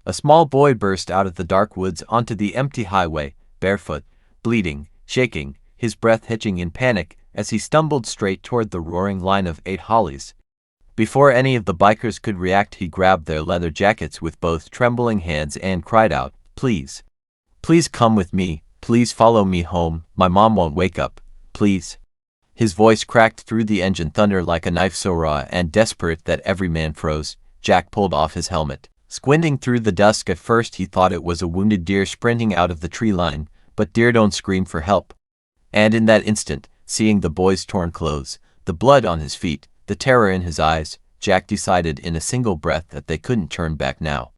A small boy burst out of the dark woods onto the empty highway, barefoot, bleeding, shaking, his breath hitching in panic as he stumbled straight toward the roaring line of 8 Hollies. Before any of the bikers could react, he grabbed their leather jackets with both trembling hands and cried out, "Please. Please come with me. Please follow me home. My mom won't wake up. Please." His voice cracked through the engine thunder like a knife so raw and desperate that every man froze. Jack pulled off his helmet. Squinting through the dusk, at first he thought it was a wounded deer sprinting out of the tree line, but deer don't scream for help. And in that instant, seeing the boy's torn clothes, the blood on his feet, the terror in his eyes, Jack decided in a single breath that they couldn't turn back now.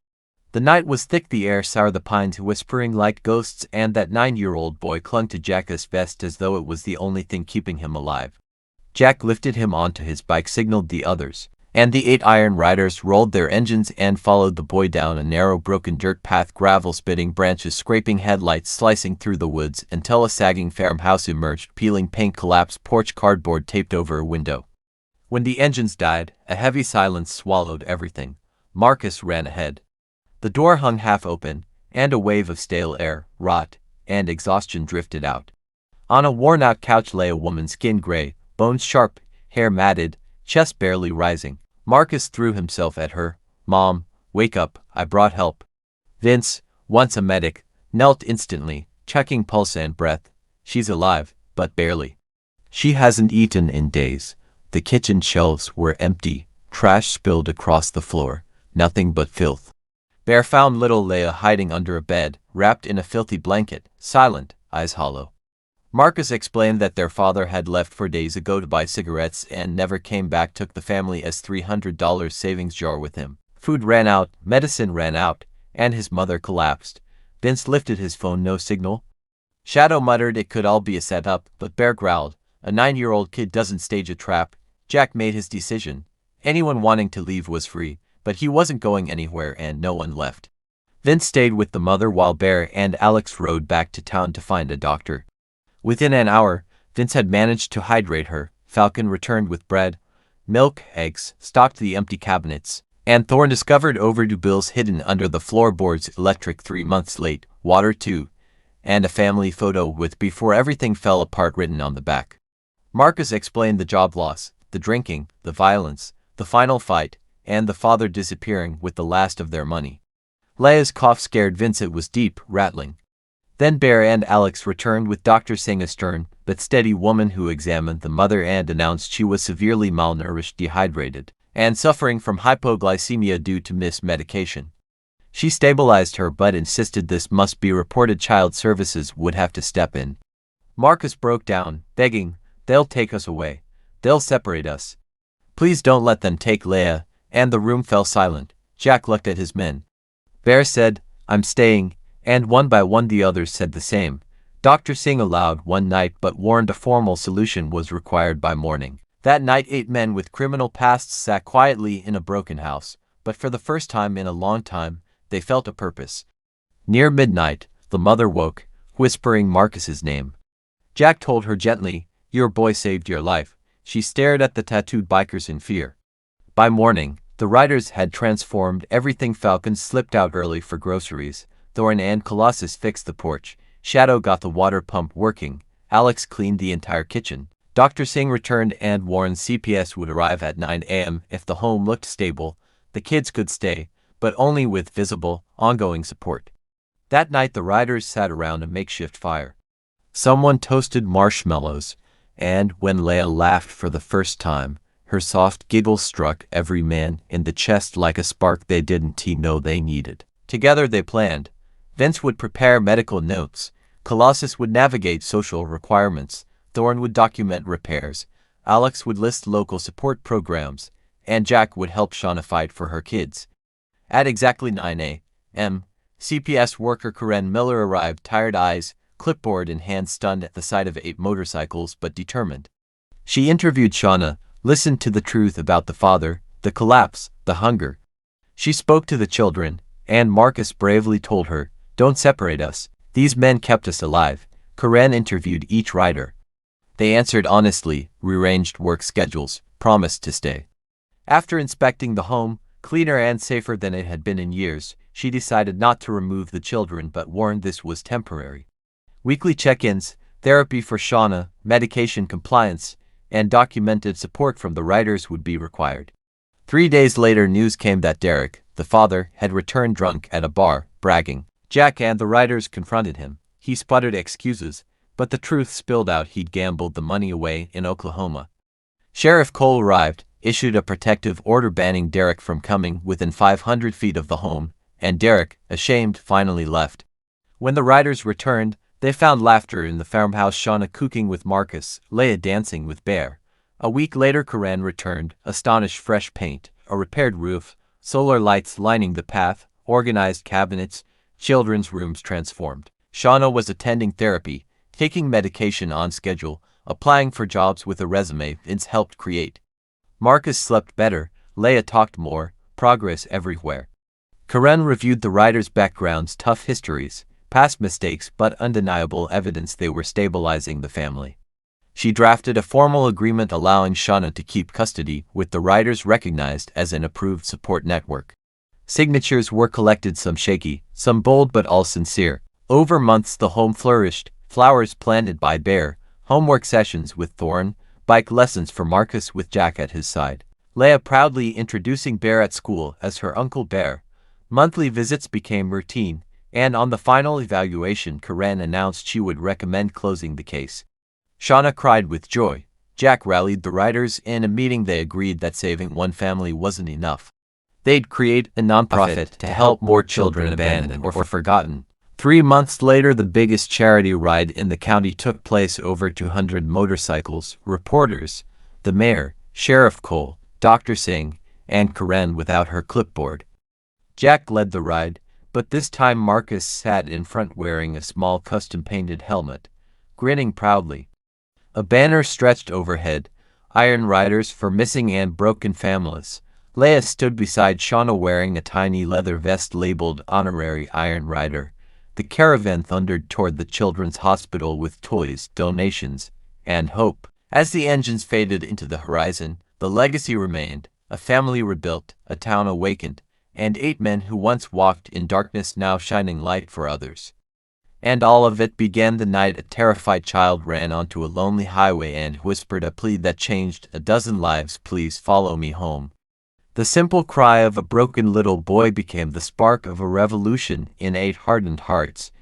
The night was thick, the air sour, the pines whispering like ghosts, and that 9-year-old boy clung to Jack's vest as though it was the only thing keeping him alive. Jack lifted him onto his bike, signaled the others, and the 8 iron riders rolled their engines and followed the boy down a narrow broken dirt path, gravel spitting, branches scraping, headlights slicing through the woods until a sagging farmhouse emerged, peeling paint, collapsed porch, cardboard taped over a window. When the engines died, a heavy silence swallowed everything. Marcus ran ahead. The door hung half open, and a wave of stale air, rot, and exhaustion drifted out. On a worn-out couch lay a woman, skin gray, bones sharp, hair matted, chest barely rising. Marcus threw himself at her. "Mom, wake up, I brought help." Vince, once a medic, knelt instantly, checking pulse and breath. "She's alive, but barely. She hasn't eaten in days." The kitchen shelves were empty, trash spilled across the floor, nothing but filth. Bear found little Leia hiding under a bed, wrapped in a filthy blanket, silent, eyes hollow. Marcus explained that their father had left 4 days ago to buy cigarettes and never came back, took the family's $300 savings jar with him. Food ran out, medicine ran out, and his mother collapsed. Vince lifted his phone, no signal. Shadow muttered it could all be a setup, but Bear growled, "A 9-year-old kid doesn't stage a trap." Jack made his decision. Anyone wanting to leave was free, but he wasn't going anywhere and no one left. Vince stayed with the mother while Bear and Alex rode back to town to find a doctor. Within an hour, Vince had managed to hydrate her. Falcon returned with bread, milk, eggs, stocked the empty cabinets, and Thorne discovered overdue bills hidden under the floorboards, electric 3 months late, water too, and a family photo with "Before Everything Fell Apart" written on the back. Marcus explained the job loss, the drinking, the violence, the final fight, and the father disappearing with the last of their money. Leia's cough scared Vince. It was deep, rattling. Then Bear and Alex returned with Dr. Singh, a stern but steady woman who examined the mother and announced she was severely malnourished, dehydrated, and suffering from hypoglycemia due to missed medication. She stabilized her but insisted this must be reported. Child services would have to step in. Marcus broke down, begging, "They'll take us away. They'll separate us. Please don't let them take Leia," and the room fell silent. Jack looked at his men. Bear said, "I'm staying," and one by one the others said the same. Dr. Singh allowed one night but warned a formal solution was required by morning. That night 8 men with criminal pasts sat quietly in a broken house, but for the first time in a long time, they felt a purpose. Near midnight, the mother woke, whispering Marcus's name. Jack told her gently, "Your boy saved your life." She stared at the tattooed bikers in fear. By morning, the riders had transformed everything. Falcon slipped out early for groceries. Thorne and Colossus fixed the porch. Shadow got the water pump working. Alex cleaned the entire kitchen. Dr. Singh returned and warned CPS would arrive at 9 a.m. If the home looked stable, the kids could stay, but only with visible, ongoing support. That night the riders sat around a makeshift fire. Someone toasted marshmallows, and when Leia laughed for the first time, her soft giggle struck every man in the chest like a spark they didn't know they needed. Together they planned. Vince would prepare medical notes, Colossus would navigate social requirements, Thorne would document repairs, Alex would list local support programs, and Jack would help Shauna fight for her kids. At exactly 9 a.m., CPS worker Karen Miller arrived, tired eyes, clipboard in hand, stunned at the sight of 8 motorcycles but determined. She interviewed Shauna, listened to the truth about the father, the collapse, the hunger. She spoke to the children, and Marcus bravely told her, "Don't separate us. These men kept us alive." Karen interviewed each rider. They answered honestly, rearranged work schedules, promised to stay. After inspecting the home, cleaner and safer than it had been in years, she decided not to remove the children but warned this was temporary. Weekly check-ins, therapy for Shauna, medication compliance, and documented support from the writers would be required. 3 days later, news came that Derek, the father, had returned drunk at a bar, bragging. Jack and the writers confronted him. He sputtered excuses, but the truth spilled out: he'd gambled the money away in Oklahoma. Sheriff Cole arrived, issued a protective order banning Derek from coming within 500 feet of the home, and Derek, ashamed, finally left. When the writers returned, they found laughter in the farmhouse, Shauna cooking with Marcus, Leah dancing with Bear. A week later, Karen returned, astonished: fresh paint, a repaired roof, solar lights lining the path, organized cabinets, children's rooms transformed. Shauna was attending therapy, taking medication on schedule, applying for jobs with a resume Vince helped create. Marcus slept better, Leah talked more, progress everywhere. Karen reviewed the writers' backgrounds, tough histories, past mistakes, but undeniable evidence they were stabilizing the family. She drafted a formal agreement allowing Shauna to keep custody, with the writers recognized as an approved support network. Signatures were collected, some shaky, some bold, but all sincere. Over months the home flourished, flowers planted by Bear, homework sessions with Thorne, bike lessons for Marcus with Jack at his side. Leah proudly introducing Bear at school as her Uncle Bear. Monthly visits became routine, and on the final evaluation, Karen announced she would recommend closing the case. Shauna cried with joy. Jack rallied the writers. In a meeting they agreed that saving one family wasn't enough. They'd create a nonprofit to help more children abandoned or forgotten. 3 months later, the biggest charity ride in the county took place. Over 200 motorcycles, reporters, the mayor, Sheriff Cole, Dr. Singh, and Karen without her clipboard. Jack led the ride, but this time Marcus sat in front wearing a small custom-painted helmet, grinning proudly. A banner stretched overhead, Iron Riders for Missing and Broken Families. Leah stood beside Shauna wearing a tiny leather vest labeled Honorary Iron Rider. The caravan thundered toward the children's hospital with toys, donations, and hope. As the engines faded into the horizon, the legacy remained: a family rebuilt, a town awakened, and 8 men who once walked in darkness now shining light for others. And all of it began the night a terrified child ran onto a lonely highway and whispered a plea that changed a dozen lives: "Please follow me home." The simple cry of a broken little boy became the spark of a revolution in 8 hardened hearts,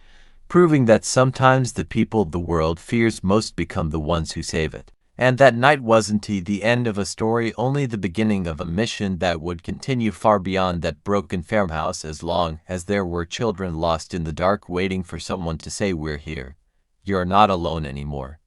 proving that sometimes the people the world fears most become the ones who save it. And that night wasn't the end of a story, only the beginning of a mission that would continue far beyond that broken farmhouse, as long as there were children lost in the dark waiting for someone to say, "We're here. You're not alone anymore."